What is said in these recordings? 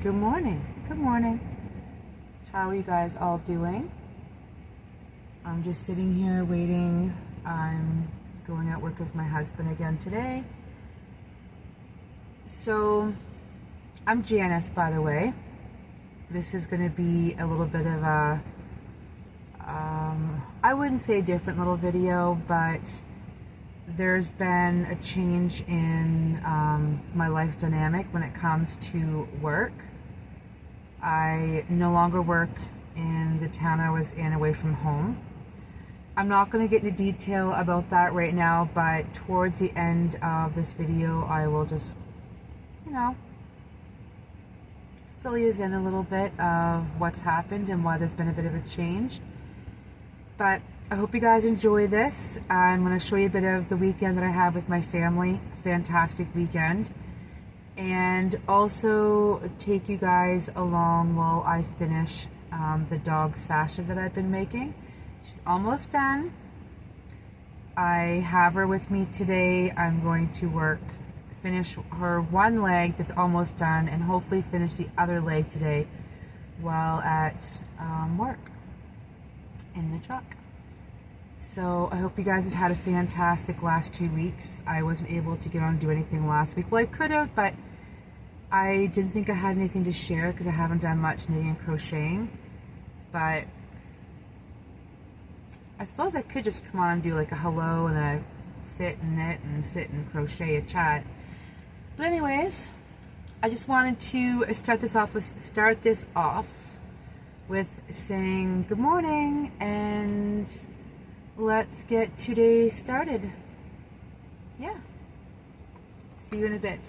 Good morning. Good morning. How are you guys all doing? I'm just sitting here waiting. I'm going out work with my husband again today. So, I'm Janice, by the way. This is going to be a little bit of a, I wouldn't say a different little video, but there's been a change in my life dynamic when it comes to work. I no longer work in the town I was in away from home. I'm not going to get into detail about that right now, but towards the end of this video I will just, fill you in a little bit of what's happened and why there's been a bit of a change. But I hope you guys enjoy this. I'm going to show you a bit of the weekend that I have with my family. Fantastic weekend. And also take you guys along while I finish the dog Sasha that I've been making. She's almost done. I have her with me today. I'm going to finish her one leg that's almost done, and hopefully finish the other leg today while at work in the truck. So I hope you guys have had a fantastic last 2 weeks. I wasn't able to get on and do anything last week. Well, I could have, but I didn't think I had anything to share because I haven't done much knitting and crocheting. But I suppose I could just come on and do like a hello and a sit and knit and sit and crochet a chat. But anyways, I just wanted to start this off with saying good morning, and let's get today started. Yeah. See you in a bit.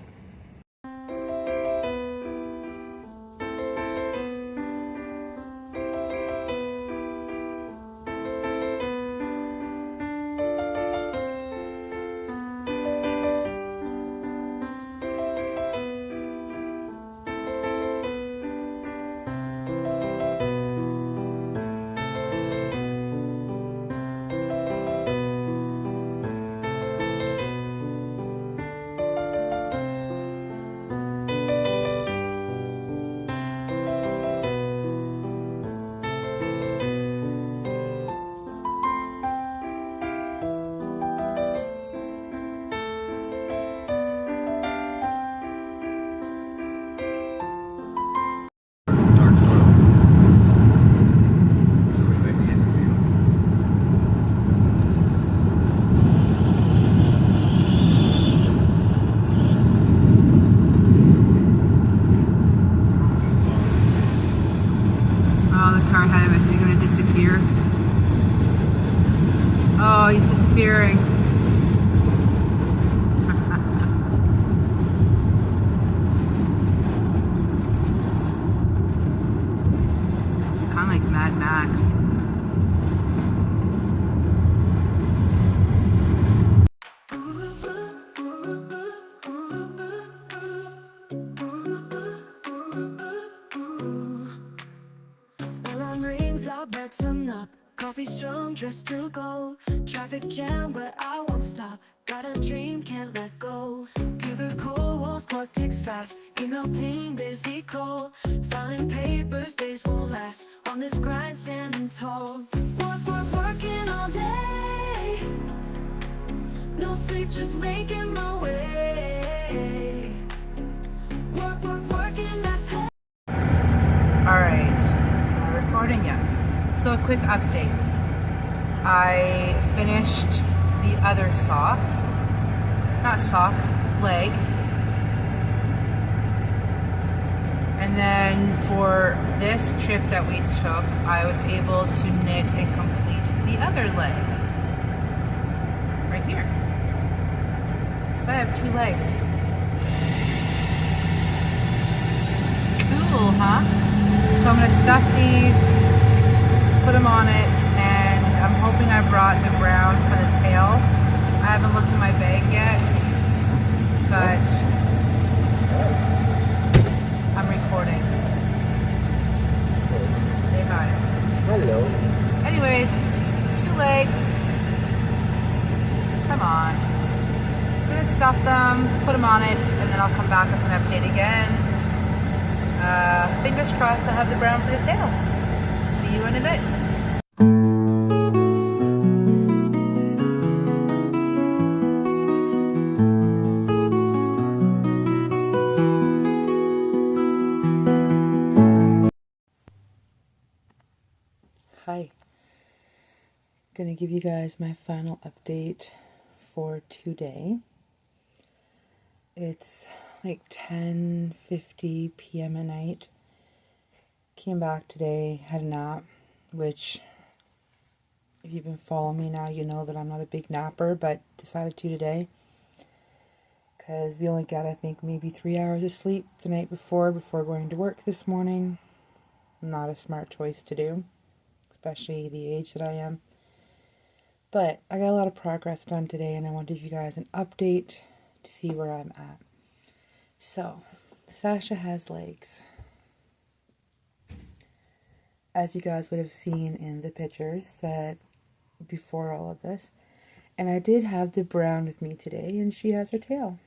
Oh, he's disappearing. It's kind of like Mad Max. Alarm rings, I'll button up. Coffee strong, dressed to go. Traffic jam, but I won't stop. Got a dream, can't let go. Cubicle walls, clock ticks fast. Email ping, busy call. Filing papers, days won't last. On this grind, standing tall. Working all day. No sleep, just making my way. Working that pay. Alright, we're recording yet. So a quick update. I finished the other leg. And then for this trip that we took, I was able to knit and complete the other leg. Right here. So I have 2 legs. Cool, huh? So I'm gonna stuff these, put them on it, and I'm hoping I brought the brown for the tail. I haven't looked in my bag yet, but I'm recording. Say hi. Hello. Anyways, 2 legs. Come on. I'm gonna stuff them, put them on it, and then I'll come back with an update again. fingers crossed I'll have the brown for the tail. See you in a bit. Hi. Gonna give you guys my final update for today. It's like 10:50 p.m. at night. Came back today, had a nap, which if you've been following me now, you know that I'm not a big napper, but decided to today because we only got, I think, maybe 3 hours of sleep the night before going to work this morning. Not a smart choice to do, especially the age that I am. But I got a lot of progress done today, and I want to give you guys an update to see where I'm at. So, Sasha has legs. As you guys would have seen in the pictures that before all of this. And I did have the brown with me today, and she has her tail.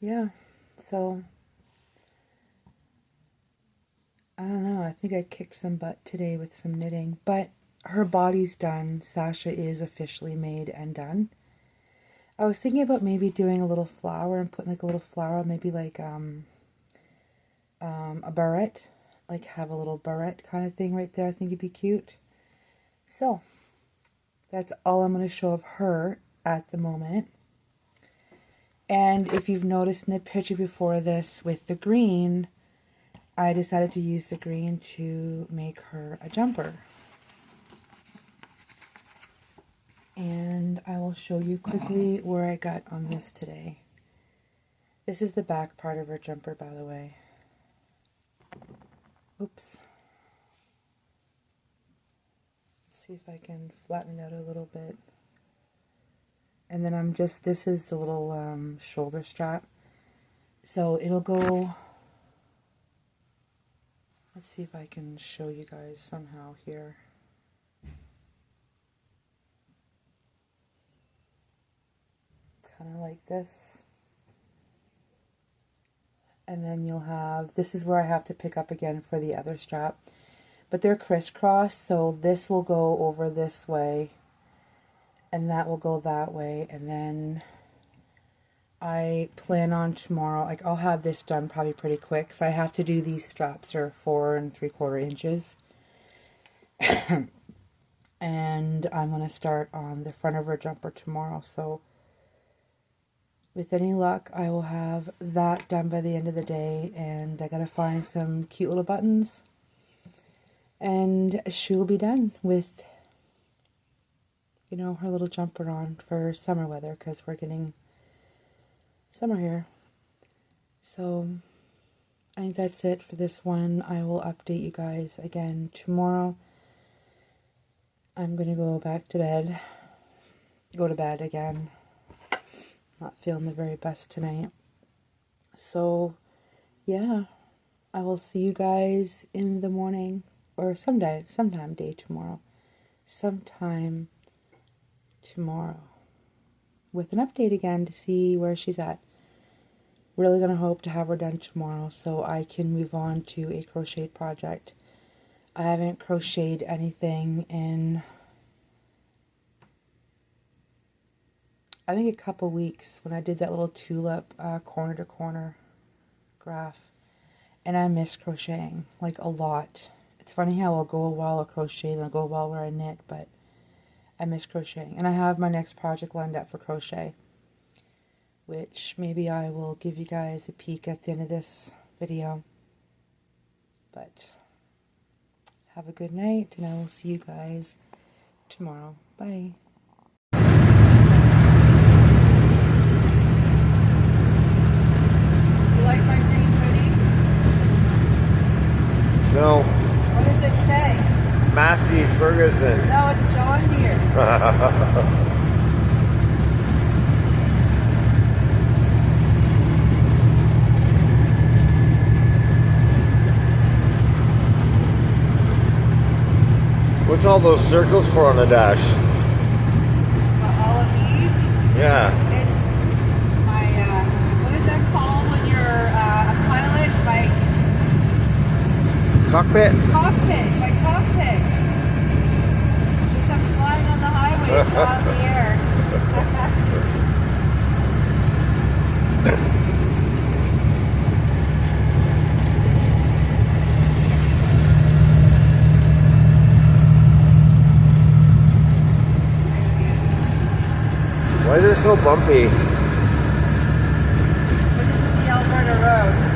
Yeah, so I don't know. I think I kicked some butt today with some knitting, but her body's done. Sasha is officially made and done. I was thinking about maybe doing a little flower and putting like a little flower, maybe like a barrette, like have a little barrette kind of thing right there. I think it'd be cute. So that's all I'm going to show of her at the moment. And if you've noticed in the picture before this with the green, I decided to use the green to make her a jumper. And I will show you quickly where I got on this today. This is the back part of her jumper, by the way. Oops. Let's see if I can flatten it out a little bit. And then this is the little shoulder strap. So it'll go, let's see if I can show you guys somehow here. Kind of like this. And then you'll have, this is where I have to pick up again for the other strap. But they're crisscross, so this will go over this way. And that will go that way. And then I plan on tomorrow, like I'll have this done probably pretty quick. So I have to do these straps are 4 3/4 inches. And I'm going to start on the front of her jumper tomorrow. So with any luck, I will have that done by the end of the day. And I got to find some cute little buttons. And she will be done with, you know, her little jumper on for summer weather, because we're getting summer here. So I think that's it for this one. I will update you guys again tomorrow. I'm gonna go back to bed, go to bed again. Not feeling the very best tonight. So yeah, I will see you guys in the morning, or sometime day tomorrow. Sometime tomorrow with an update again to see where she's at. Really gonna hope to have her done tomorrow so I can move on to a crochet project. I haven't crocheted anything in, I think, a couple weeks when I did that little tulip corner to corner graph, and I miss crocheting like a lot. It's funny how I'll go a while I'll crochet, then I'll go a while where I knit, but I miss crocheting. And I have my next project lined up for crochet, which maybe I will give you guys a peek at the end of this video. But have a good night, and I will see you guys tomorrow. Bye. You like my green hoodie? No. What does it say? Massey Ferguson. No, it's John Deere. What's all those circles for on the dash? All of these? Yeah. It's my, what is that called when you're a pilot? Cockpit? Cockpit, my cockpit. Just I'm flying on the highway, it's not in the air. Why is it so bumpy? But this is the Alberta roads.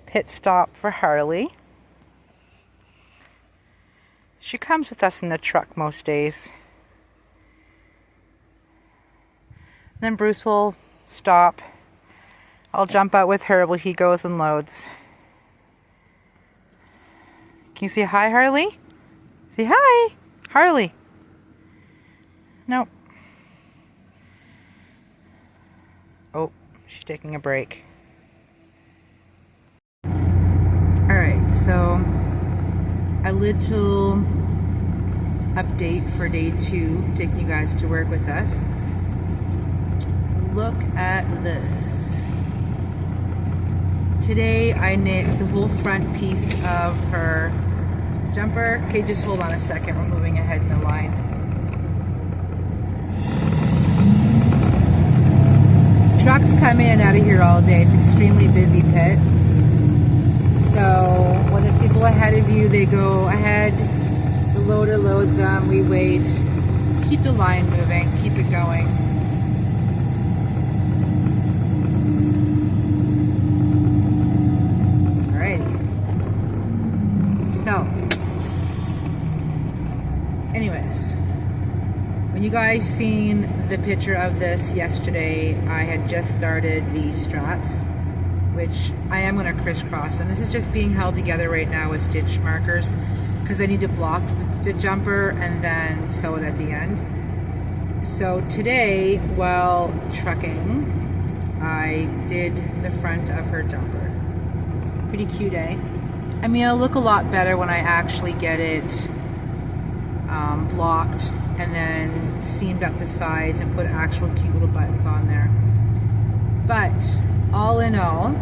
Pit stop for Harley. She comes with us in the truck most days. Then Bruce will stop. I'll jump out with her while he goes and loads. Can you say hi, Harley? Say hi, Harley. Nope. Oh, she's taking a break. Alright, so a little update for day 2, taking you guys to work with us. Look at this. Today I knit the whole front piece of her jumper. Okay, just hold on a second, we're moving ahead in the line. Trucks come in and out of here all day. It's an extremely busy pit. So when there's people ahead of you, they go ahead, the loader loads them, we wait, keep the line moving, keep it going. Alrighty. So, anyways, when you guys seen the picture of this yesterday, I had just started the straps, which I am going to crisscross, and this is just being held together right now with stitch markers because I need to block the jumper and then sew it at the end. So today, while trucking, I did the front of her jumper. Pretty cute, eh? I mean, it'll look a lot better when I actually get it blocked and then seamed up the sides and put actual cute little buttons on there. But all in all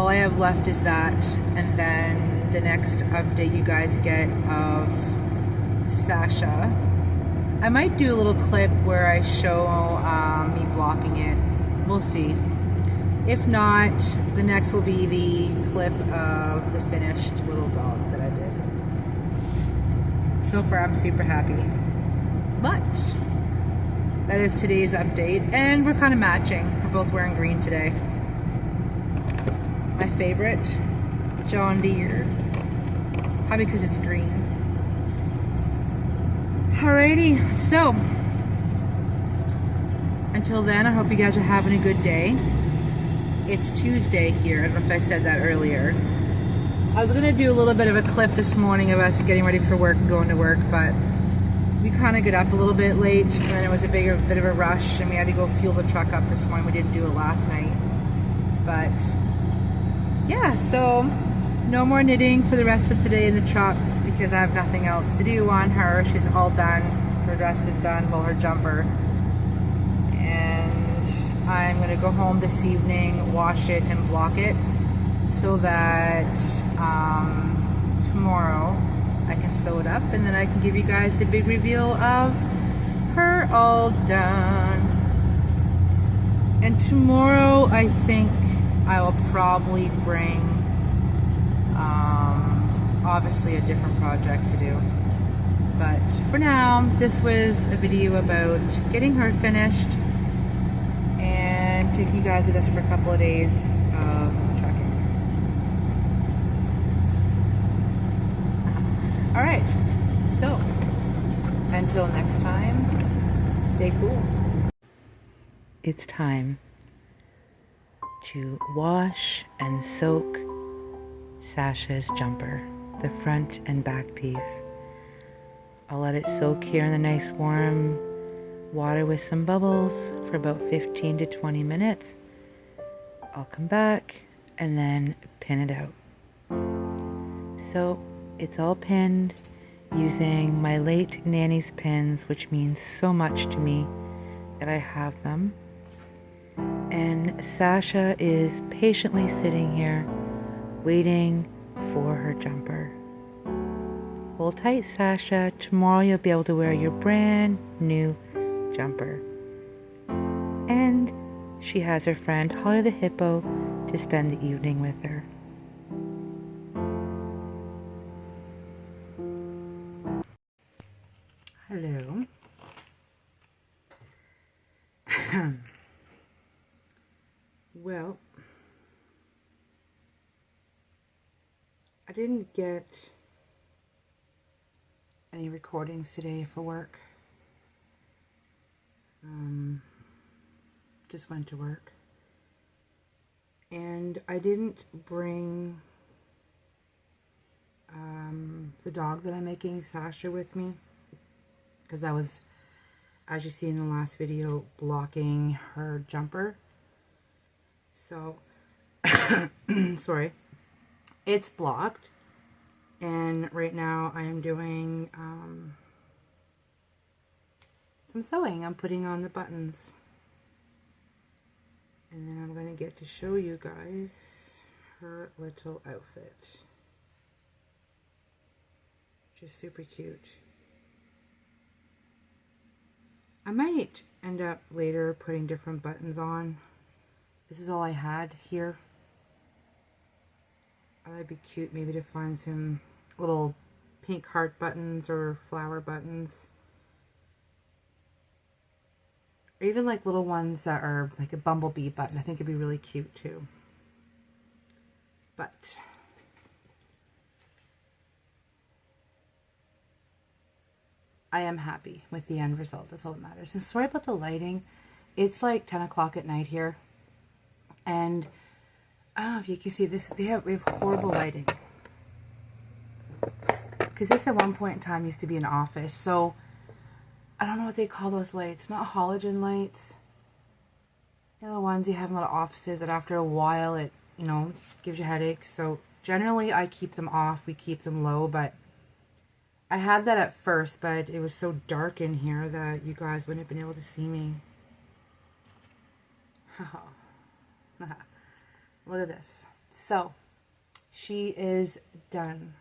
I have left is that, and then the next update you guys get of Sasha. I might do a little clip where I show me blocking it. We'll see. If not, the next will be the clip of the finished little dog that I did. So far I'm super happy. But that is today's update, and we're kind of matching. We're both wearing green today. My favorite, John Deere. Probably because it's green. Alrighty, so until then, I hope you guys are having a good day. It's Tuesday here. I don't know if I said that earlier. I was gonna do a little bit of a clip this morning of us getting ready for work and going to work, but we kind of got up a little bit late, and then it was a bit of a rush, and we had to go fuel the truck up this morning. We didn't do it last night, but yeah, so no more knitting for the rest of today in the truck because I have nothing else to do on her. She's all done. Her dress is done, well, her jumper. And I'm gonna go home this evening, wash it and block it so that tomorrow I can sew it up, and then I can give you guys the big reveal of her all done. And tomorrow I think I will probably bring obviously a different project to do. But for now, this was a video about getting her finished and taking you guys with us for a couple of days of trucking. Alright, so until next time, stay cool. It's time to wash and soak Sasha's jumper, the front and back piece. I'll let it soak here in the nice warm water with some bubbles for about 15 to 20 minutes. I'll come back and then pin it out. So it's all pinned using my late nanny's pins, which means so much to me that I have them. And Sasha is patiently sitting here waiting for her jumper. Hold tight, Sasha. Tomorrow you'll be able to wear your brand new jumper. And she has her friend Holly the Hippo to spend the evening with her. Hello. Well, I didn't get any recordings today for work. Just went to work. And I didn't bring the dog that I'm making, Sasha, with me. Because I was, as you see in the last video, blocking her jumper. So, sorry. It's blocked. And right now I am doing some sewing. I'm putting on the buttons. And then I'm going to get to show you guys her little outfit. Which is super cute. I might end up later putting different buttons on. This is all I had here. That'd be cute maybe to find some little pink heart buttons or flower buttons. Or even like little ones that are like a bumblebee button. I think it'd be really cute too. But I am happy with the end result. That's all that matters. And sorry about the lighting. It's like 10 o'clock at night here. And I don't know if you can see this. We have horrible lighting. Because this at one point in time used to be an office. So I don't know what they call those lights. Not halogen lights. You know, the ones you have in a lot of offices that after a while it, you know, gives you headaches. So generally I keep them off. We keep them low. But I had that at first. But it was so dark in here that you guys wouldn't have been able to see me. Look at this. So, she is done.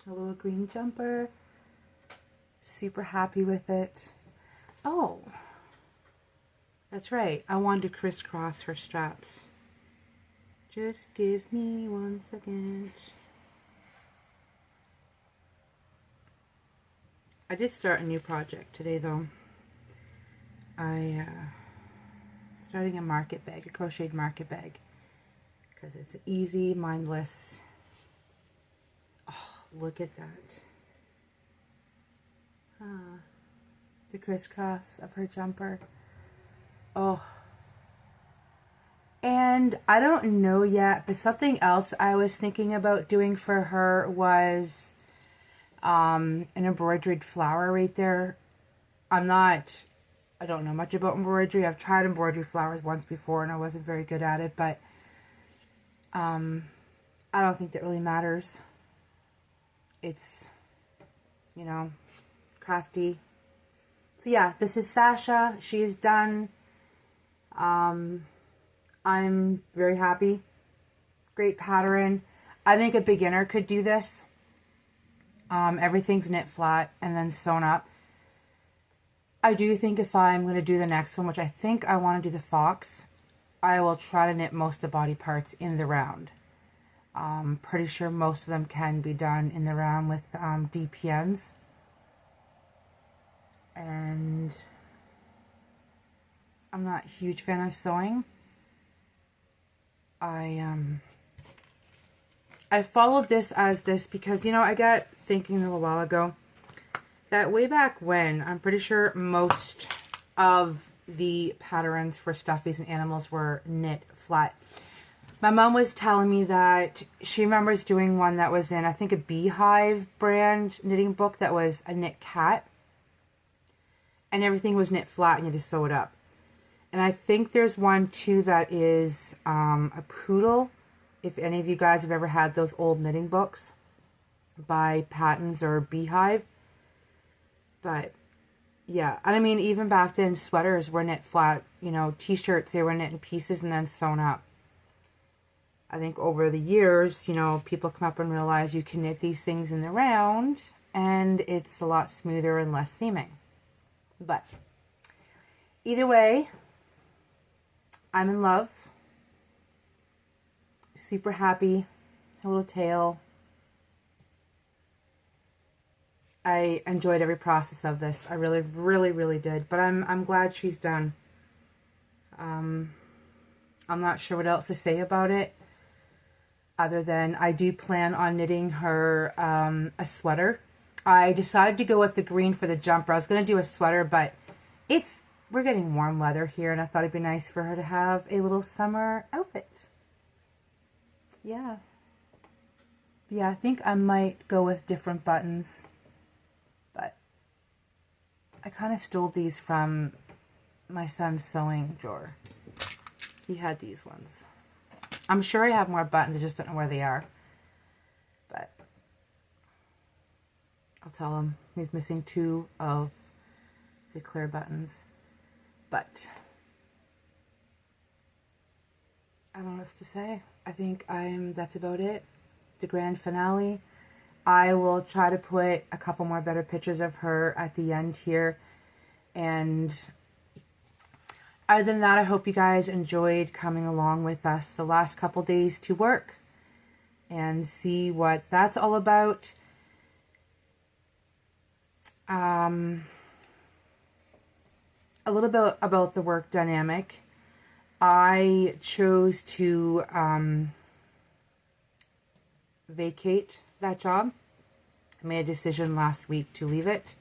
A little green jumper. Super happy with it. Oh, that's right. I wanted to crisscross her straps. Just give me 1 second. I did start a new project today though. Starting a market bag, a crocheted market bag, because it's easy, mindless. Oh, look at that. The crisscross of her jumper. Oh. And I don't know yet, but something else I was thinking about doing for her was an embroidered flower right there. I don't know much about embroidery. I've tried embroidery flowers once before and I wasn't very good at it, but I don't think that really matters. It's, you know, crafty. So yeah, this is Sasha. She is done. I'm very happy. Great pattern. I think a beginner could do this. Everything's knit flat and then sewn up. I do think if I'm going to do the next one, which I think I want to do the fox, I will try to knit most of the body parts in the round. Pretty sure most of them can be done in the round with DPNs. And I'm not a huge fan of sewing. I followed this as this because, you know, I got thinking a little while ago that way back when, I'm pretty sure most of the patterns for stuffies and animals were knit flat. My mom was telling me that she remembers doing one that was in, I think, a Beehive brand knitting book that was a knit cat. And everything was knit flat and you just sew it up. And I think there's one too that is a poodle. If any of you guys have ever had those old knitting books by Patons or Beehive. But yeah, and I mean, even back then, sweaters were knit flat. You know, t-shirts, they were knit in pieces and then sewn up. I think over the years, you know, people come up and realize you can knit these things in the round and it's a lot smoother and less seaming. But either way, I'm in love. Super happy. A little tail. I enjoyed every process of this. I really, really, really did. But I'm glad she's done. I'm not sure what else to say about it, other than I do plan on knitting her a sweater. I decided to go with the green for the jumper. I was going to do a sweater, but we're getting warm weather here, and I thought it'd be nice for her to have a little summer outfit. Yeah. Yeah, I think I might go with different buttons. But I kind of stole these from my son's sewing drawer. He had these ones. I'm sure I have more buttons, I just don't know where they are. But I'll tell him he's missing 2 of the clear buttons. But I don't know what else to say. I think that's about it. The grand finale. I will try to put a couple more better pictures of her at the end here. And other than that, I hope you guys enjoyed coming along with us the last couple days to work and see what that's all about. A little bit about the work dynamic. I chose to vacate that job. I made a decision last week to leave it.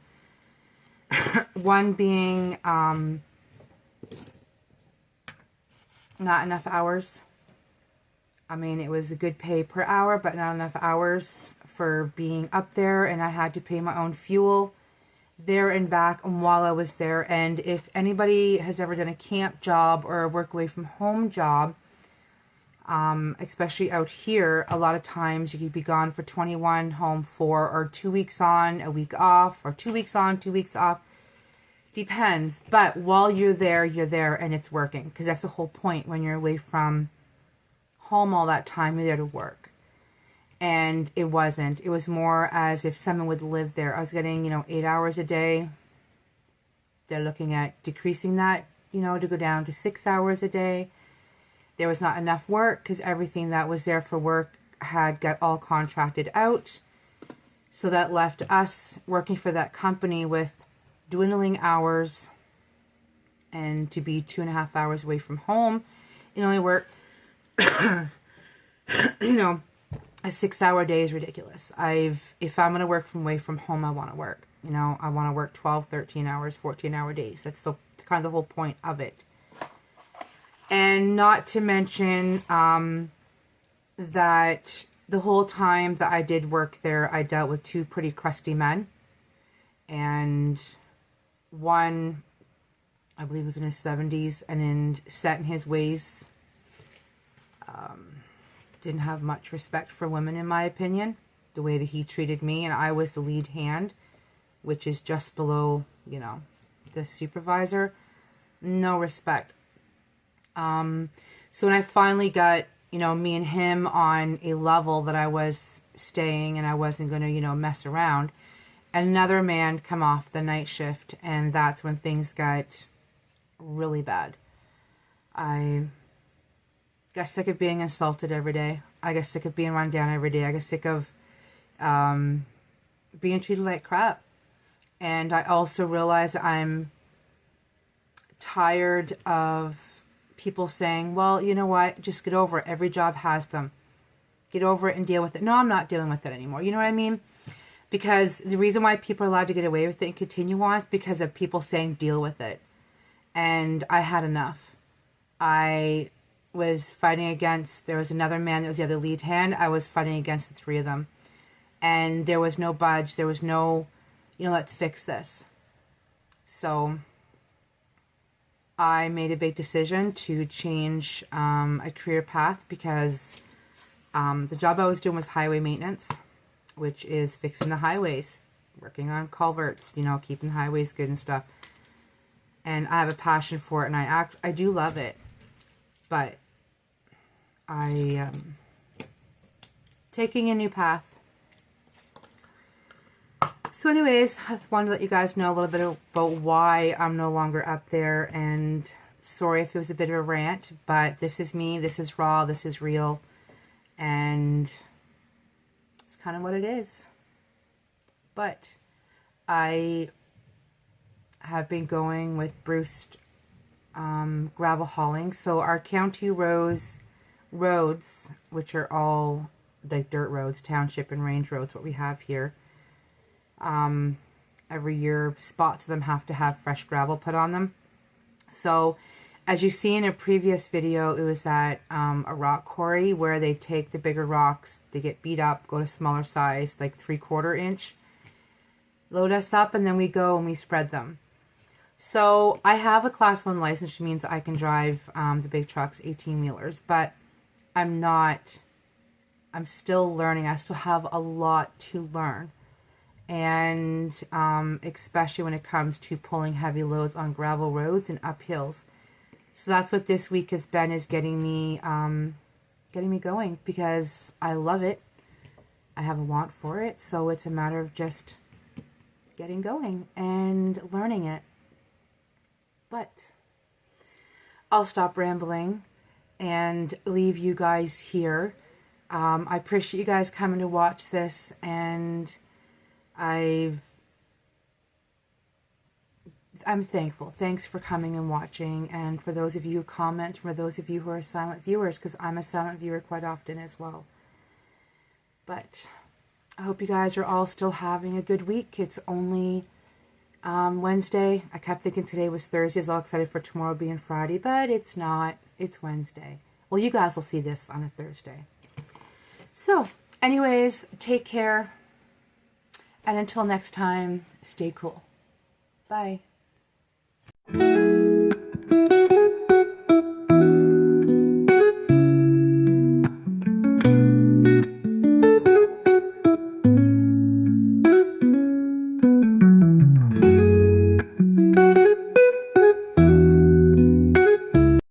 One being not enough hours. I mean, it was a good pay per hour, but not enough hours for being up there, and I had to pay my own fuel there and back while I was there. And if anybody has ever done a camp job or a work away from home job, especially out here, a lot of times you could be gone for 21, home 4, or 2 weeks on, a week off, or 2 weeks on, 2 weeks off. Depends. But while you're there and it's working, because that's the whole point. When you're away from home all that time, you're there to work. And it wasn't. It was more as if someone would live there. I was getting, 8 hours a day. They're looking at decreasing that, to go down to 6 hours a day. There was not enough work because everything that was there for work had got all contracted out. So that left us working for that company with dwindling hours, and to be 2.5 hours away from home and only work, a 6-hour day is ridiculous. If I'm going to work away from home, I want to work. I want to work 12, 13 hours, 14-hour days. That's kind of the whole point of it. And not to mention that the whole time that I did work there, I dealt with 2 pretty crusty men. And one, I believe, was in his 70s and set in his ways. Didn't have much respect for women, in my opinion, the way that he treated me. And I was the lead hand, which is just below, the supervisor. No respect. So when I finally got, me and him on a level that I was staying and I wasn't going to, mess around, another man come off the night shift, and that's when things got really bad. I got sick of being insulted every day. I got sick of being run down every day. I got sick of being treated like crap. And I also realized I'm tired of people saying, well, you know what, just get over it. Every job has them. Get over it and deal with it. No, I'm not dealing with it anymore. You know what I mean? Because the reason why people are allowed to get away with it and continue on is because of people saying deal with it. And I had enough. I was fighting against, there was another man that was the other lead hand. I was fighting against the three of them. And there was no budge. There was no, let's fix this. So I made a big decision to change a career path because the job I was doing was highway maintenance, which is fixing the highways, working on culverts, keeping the highways good and stuff. And I have a passion for it, and I do love it. But I taking a new path. So anyways, I wanted to let you guys know a little bit about why I'm no longer up there, and sorry if it was a bit of a rant, but this is me, this is raw, this is real, and it's kind of what it is. But I have been going with Bruce gravel hauling. So our county roads, which are all like dirt roads, township and range roads, what we have here, every year spots of them have to have fresh gravel put on them. So as you see in a previous video, it was at a rock quarry where they take the bigger rocks, they get beat up, go to smaller size, like 3/4 inch, load us up, and then we go and we spread them. So I have a class 1 license, which means I can drive the big trucks, 18-wheelers, but I'm still learning. I still have a lot to learn. And especially when it comes to pulling heavy loads on gravel roads and up hills. So that's what this week has been, is getting me going, because I love it. I have a want for it, so it's a matter of just getting going and learning it. But I'll stop rambling and leave you guys here. I appreciate you guys coming to watch this, and I'm thankful. Thanks for coming and watching, and for those of you who comment, for those of you who are silent viewers, because I'm a silent viewer quite often as well. But I hope you guys are all still having a good week. It's only Wednesday. I kept thinking today was Thursday. I was all excited for tomorrow being Friday, but it's not. It's Wednesday. Well, you guys will see this on a Thursday. So, anyways, take care. And until next time, stay cool. Bye.